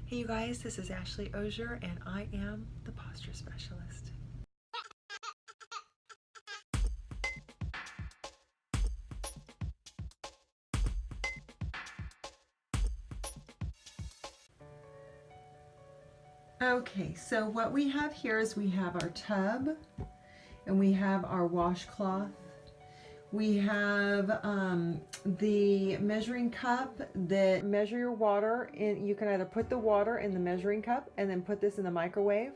Hey you guys, this is Ashley Osier and I am the posture specialist. Okay, so what we have here is we have our tub and we have our washcloth. We have the measuring cup that measure your water in. You can either put the water in the measuring cup and then put this in the microwave,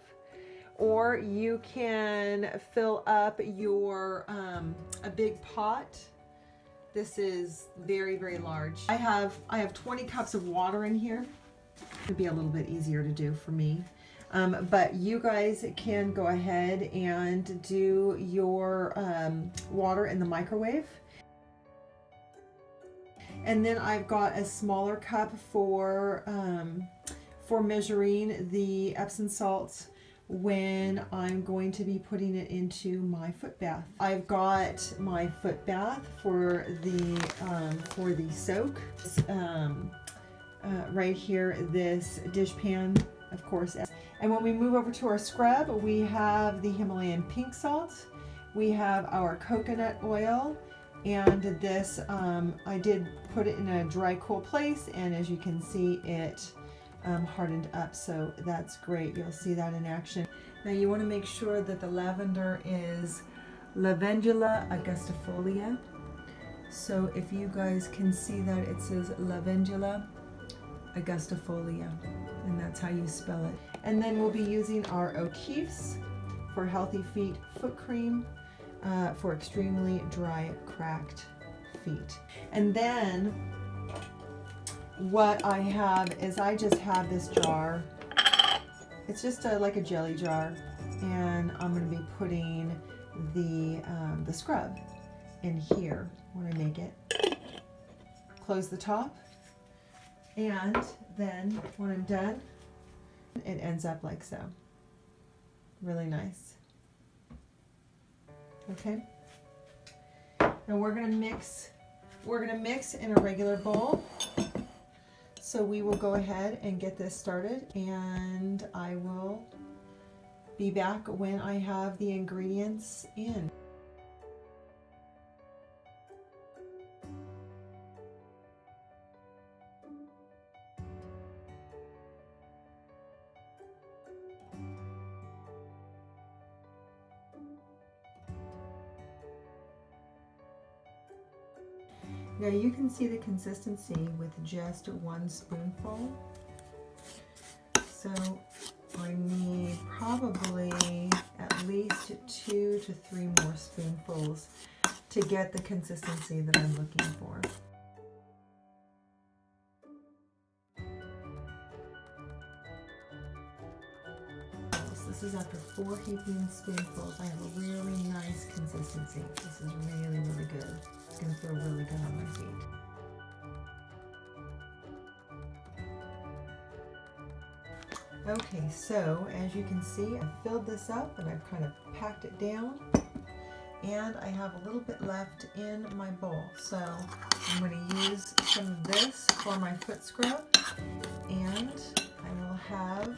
or you can fill up your a big pot. This is very, very large. I have 20 cups of water in here. It'd be a little bit easier to do for me. But you guys can go ahead and do your water in the microwave. And then I've got a smaller cup for measuring the Epsom salts when I'm going to be putting it into my foot bath. I've got my foot bath for the soak. Right here, this dish pan, of course. And when we move over to our scrub, we have the Himalayan pink salt, we have our coconut oil, and this, I did put it in a dry, cool place, and as you can see, it hardened up, so that's great. You'll see that in action. Now you want to make sure that the lavender is Lavandula Augustifolia. So if you guys can see that, it says Lavandula Augustifolia, and that's how you spell it. And then we'll be using our O'Keeffe's for Healthy Feet foot cream for extremely dry, cracked feet. And then what I have is I just have this jar. It's just like a jelly jar, and I'm going to be putting the scrub in here when I make it. Close the top. And then when I'm done, it ends up like so. Really nice. Okay. Now we're gonna mix in a regular bowl. So we will go ahead and get this started, and I will be back when I have the ingredients in. Now you can see the consistency with just 1 spoonful. So I need probably at least 2 to 3 more spoonfuls to get the consistency that I'm looking for. So this is after 4 heaping spoonfuls. I have a really nice consistency. This is really, really good. It's going to feel really good on my feet. Okay, so as you can see, I've filled this up and I've kind of packed it down, and I have a little bit left in my bowl. So I'm going to use some of this for my foot scrub, and I will have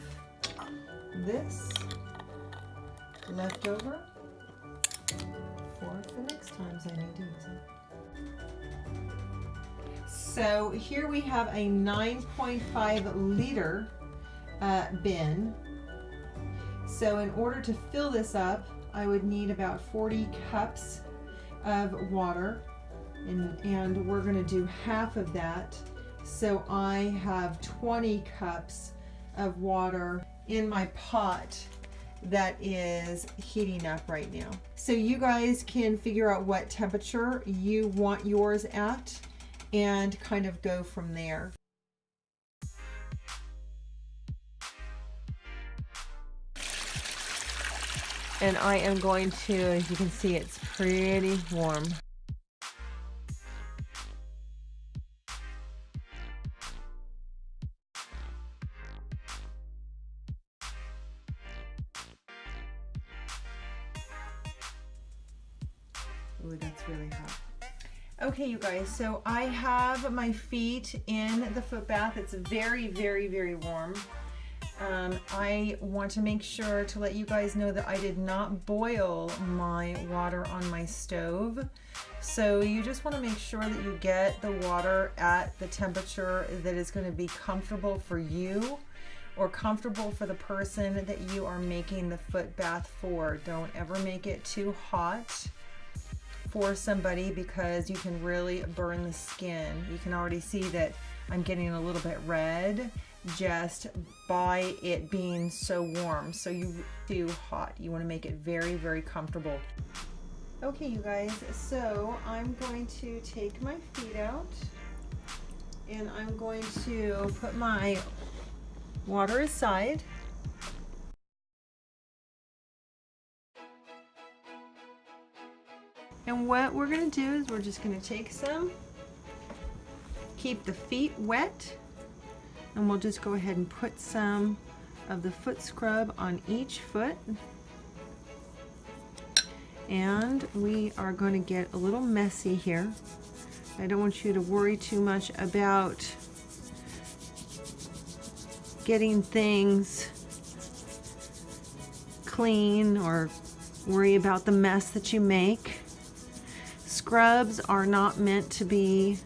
this left over for the next times I need to use it. So here we have a 9.5 liter bin. So in order to fill this up, I would need about 40 cups of water, and we're going to do half of that. So I have 20 cups of water in my pot that is heating up right now. So you guys can figure out what temperature you want yours at and kind of go from there. And I am going to, as you can see, it's pretty warm. Ooh, that's really hot. Okay, you guys, so I have my feet in the foot bath. It's very, very, very warm. I want to make sure to let you guys know that I did not boil my water on my stove. So you just want to make sure that you get the water at the temperature that is going to be comfortable for you or comfortable for the person that you are making the foot bath for. Don't ever make it too hot for somebody because you can really burn the skin. You can already see that I'm getting a little bit red just by it being so warm. So you too hot. You want to make it very, very comfortable. Okay, you guys, so I'm going to take my feet out and I'm going to put my water aside. And what we're going to do is we're just going to take some, keep the feet wet, and we'll just go ahead and put some of the foot scrub on each foot. And we are going to get a little messy here. I don't want you to worry too much about getting things clean or worry about the mess that you make. Scrubs are not meant to be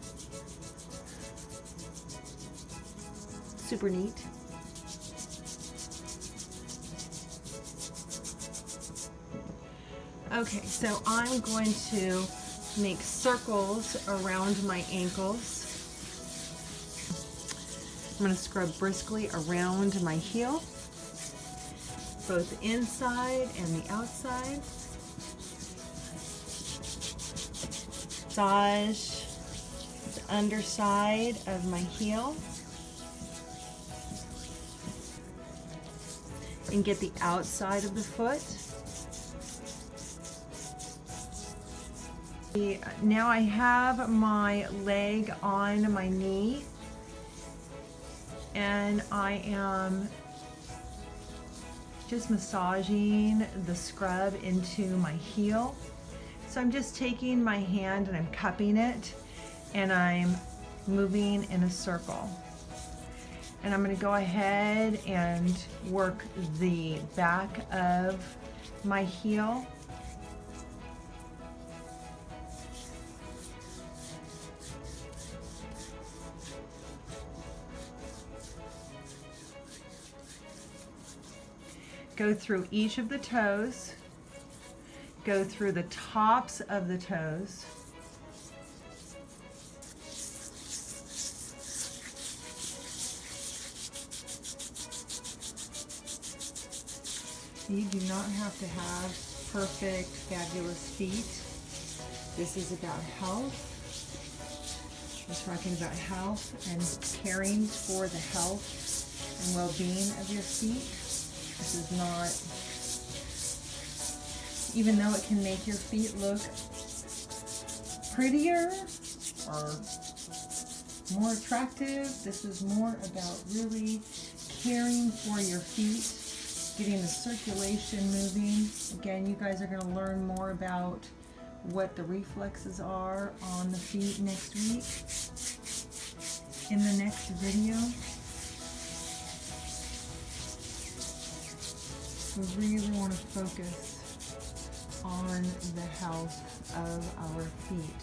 super neat. Okay, so I'm going to make circles around my ankles. I'm going to scrub briskly around my heel, both inside and the outside. Massage the underside of my heel and get the outside of the foot. Now I have my leg on my knee and I am just massaging the scrub into my heel. So I'm just taking my hand and I'm cupping it and I'm moving in a circle. And I'm going to go ahead and work the back of my heel. Go through each of the toes, go through the tops of the toes. You do not have to have perfect, fabulous feet. This is about health. We're talking about health and caring for the health and well-being of your feet. This is not, even though it can make your feet look prettier or more attractive, this is more about really caring for your feet, getting the circulation moving. Again, you guys are going to learn more about what the reflexes are on the feet next week in the next video. We really want to focus on the health of our feet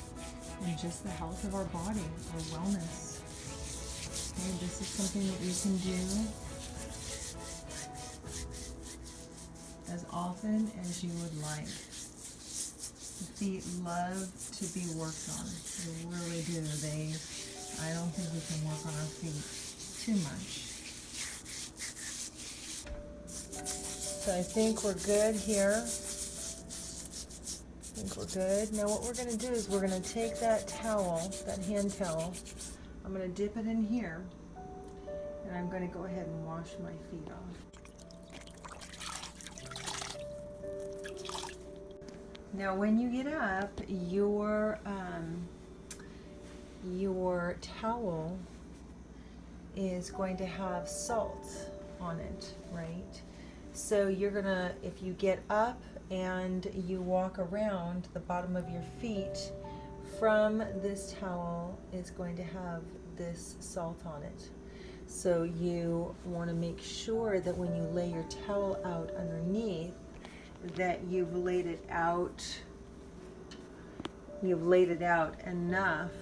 and just the health of our body, our wellness. Okay, this is something that you can do as often as you would like. The feet love to be worked on. They really do. I don't think we can work on our feet too much. So I think we're good here. I think we're good. Now what we're going to do is we're going to take that towel, that hand towel, I'm going to dip it in here, and I'm going to go ahead and wash my feet off. Now when you get up, your towel is going to have salt on it, right? So you're gonna, if you get up and you walk around, the bottom of your feet from this towel is going to have this salt on it. So you want to make sure that when you lay your towel out underneath, that you've laid it out enough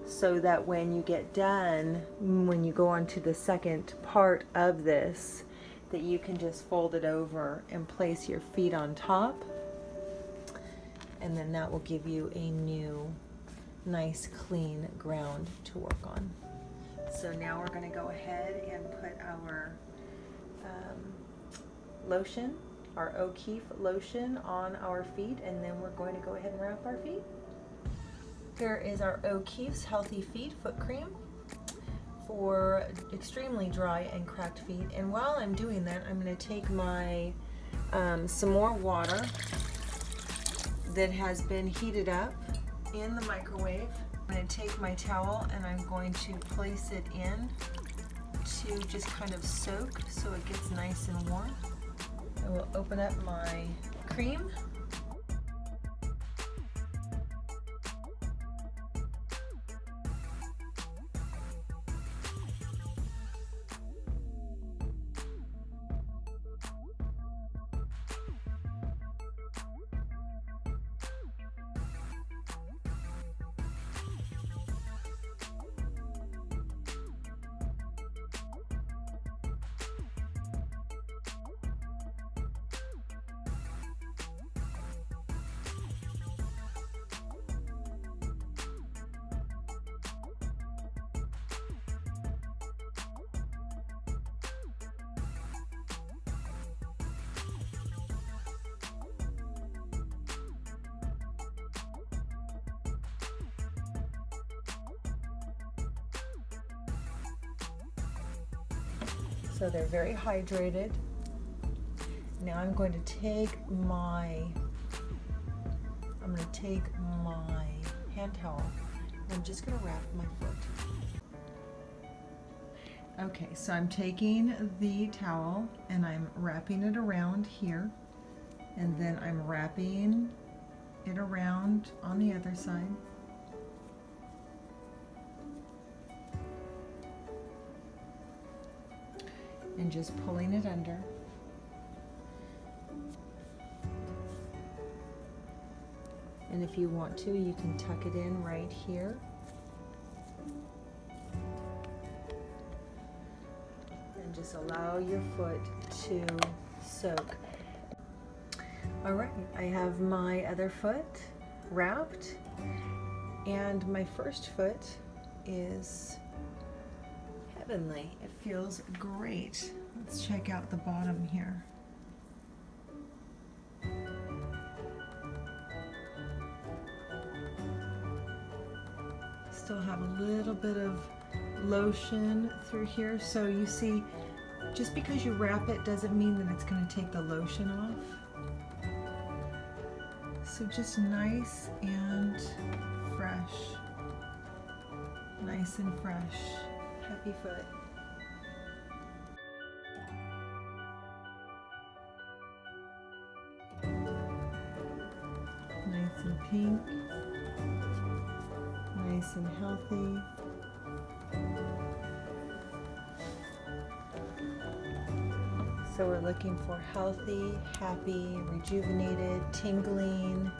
so that when you get done, when you go on to the second part of this, that you can just fold it over and place your feet on top, and then that will give you a new nice clean ground to work on. So now we're going to go ahead and put our lotion, our O'Keefe lotion, on our feet, and then we're going to go ahead and wrap our feet. Here is our O'Keefe's Healthy Feet Foot Cream for extremely dry and cracked feet. And while I'm doing that, I'm going to take my some more water that has been heated up in the microwave. I'm going to take my towel and I'm going to place it in to just kind of soak so it gets nice and warm. I will open up my cream. So they're very hydrated. Now I'm going to take my hand towel and I'm just going to wrap my foot. Okay, so I'm taking the towel and I'm wrapping it around here, and then I'm wrapping it around on the other side. And just pulling it under. And if you want to, you can tuck it in right here. And just allow your foot to soak. All right, I have my other foot wrapped, and my first foot is heavenly. It feels great. Let's check out the bottom here. Still have a little bit of lotion through here. So you see, just because you wrap it doesn't mean that it's going to take the lotion off. So just nice and fresh. Nice and fresh. Happy foot. Nice and pink. Nice and healthy. So we're looking for healthy, happy, rejuvenated, tingling,